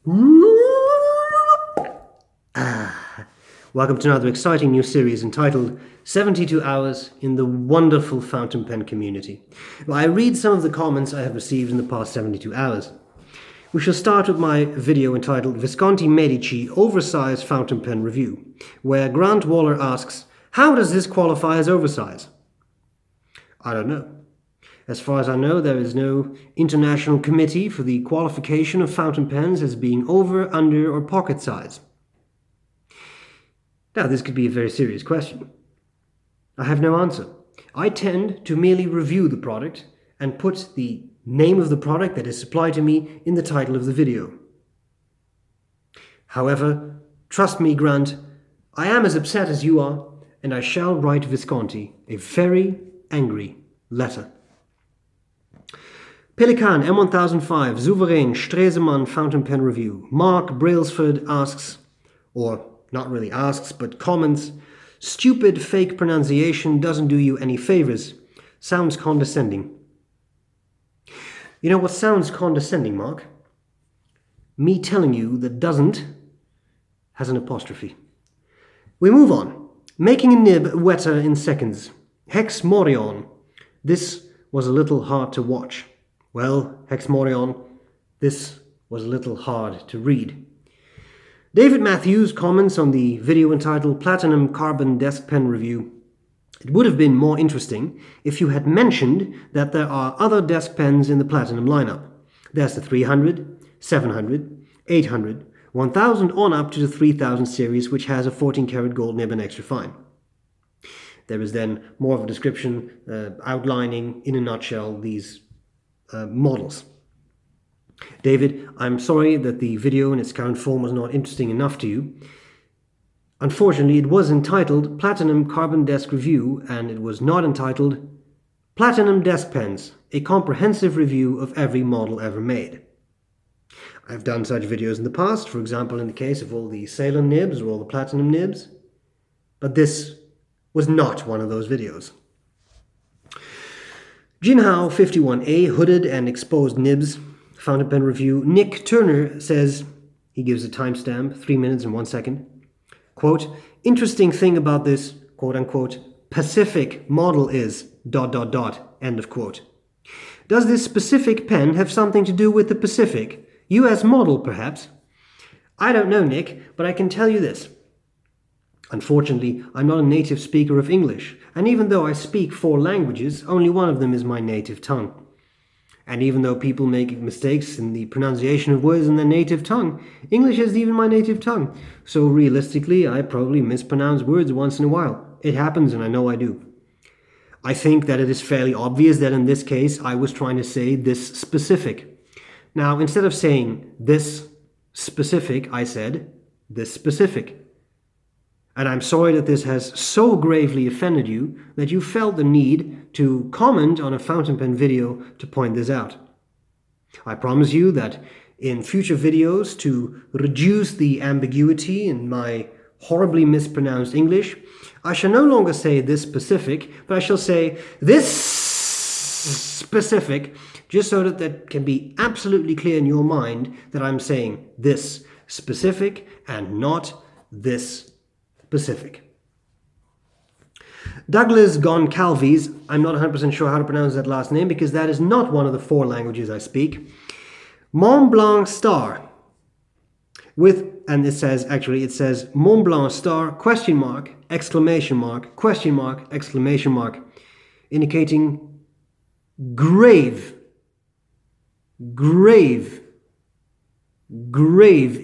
Welcome to another exciting new series entitled 72 Hours in the Wonderful Fountain Pen Community. I read some of the comments I have received in the past 72 hours. We shall start with my video entitled Visconti Medici Oversized Fountain Pen Review, where Grant Waller asks, how does this qualify as oversize? I don't know. As far as I know, there is no international committee for the qualification of fountain pens as being over, under, or pocket size. Now, this could be a very serious question. I have no answer. I tend to merely review the product and put the name of the product that is supplied to me in the title of the video. However, trust me, Grant, I am as upset as you are, and I shall write Visconti a very angry letter. Pelican M1005 Souverain Stresemann Fountain Pen Review. Mark Brailsford asks, or not really asks, but comments, stupid fake pronunciation doesn't do you any favors. Sounds condescending. You know what sounds condescending, Mark? Me telling you that doesn't has an apostrophe. We move on. Making a nib wetter in seconds. Hex Morion. This was a little hard to watch. Well, Hex Morion, this was a little hard to read. David Matthews comments on the video entitled Platinum Carbon Desk Pen Review. It would have been more interesting if you had mentioned that there are other desk pens in the Platinum lineup. There's the 300, 700, 800, 1000 on up to the 3000 series, which has a 14 karat gold nib and extra fine. There is then more of a description outlining in a nutshell these models. David, I'm sorry that the video in its current form was not interesting enough to you. Unfortunately, it was entitled Platinum Carbon Desk Review, and it was not entitled Platinum Desk Pens, a comprehensive review of every model ever made. I've done such videos in the past, for example in the case of all the Ceylon nibs or all the Platinum nibs, but this was not one of those videos. Jinhao 51A Hooded and Exposed Nibs Fountain Pen Review. Nick Turner says, he gives a timestamp, 3 minutes and 1 second. Quote, interesting thing about this, quote unquote, Pacific model is ... end of quote. Does this specific pen have something to do with the Pacific? US model, perhaps? I don't know, Nick, but I can tell you this. Unfortunately, I'm not a native speaker of English, and even though I speak 4 languages, only one of them is my native tongue. And even though people make mistakes in the pronunciation of words in their native tongue, English is even my native tongue. So realistically, I probably mispronounce words once in a while. It happens, and I know I do. I think that it is fairly obvious that in this case, I was trying to say this specific. Now, instead of saying this specific, I said this specific. And I'm sorry that this has so gravely offended you that you felt the need to comment on a fountain pen video to point this out. I promise you that in future videos, to reduce the ambiguity in my horribly mispronounced English, I shall no longer say this specific, but I shall say this specific, just so that that can be absolutely clear in your mind that I'm saying this specific and not this specific. Douglas Goncalves, I'm not 100% sure how to pronounce that last name because that is not one of the 4 languages I speak. Mont Blanc Star with, and it says Mont Blanc Star, question mark, exclamation mark, question mark, exclamation mark, indicating grave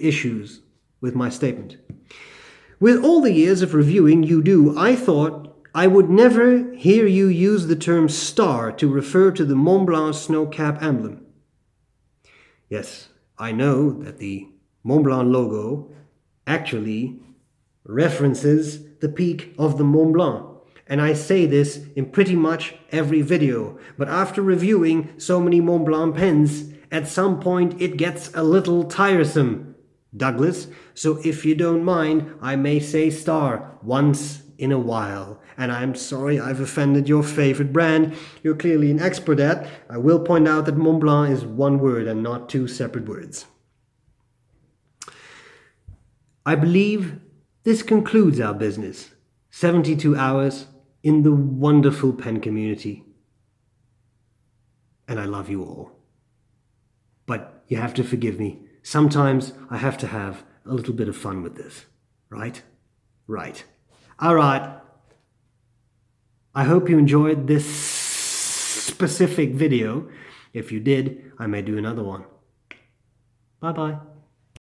issues with my statement. With all the years of reviewing you do, I thought I would never hear you use the term star to refer to the Mont Blanc snow cap emblem. Yes, I know that the Mont Blanc logo actually references the peak of the Mont Blanc. And I say this in pretty much every video. But after reviewing so many Mont Blanc pens, at some point it gets a little tiresome, Douglas. So if you don't mind, I may say star once in a while. And I'm sorry I've offended your favorite brand. You're clearly an expert at. I will point out that Mont Blanc is one word and not 2 separate words. I believe this concludes our business. 72 hours in the wonderful pen community. And I love you all. But you have to forgive me. Sometimes I have to have a little bit of fun with this. Right? Right. All right. I hope you enjoyed this specific video. If you did, I may do another one. Bye-bye.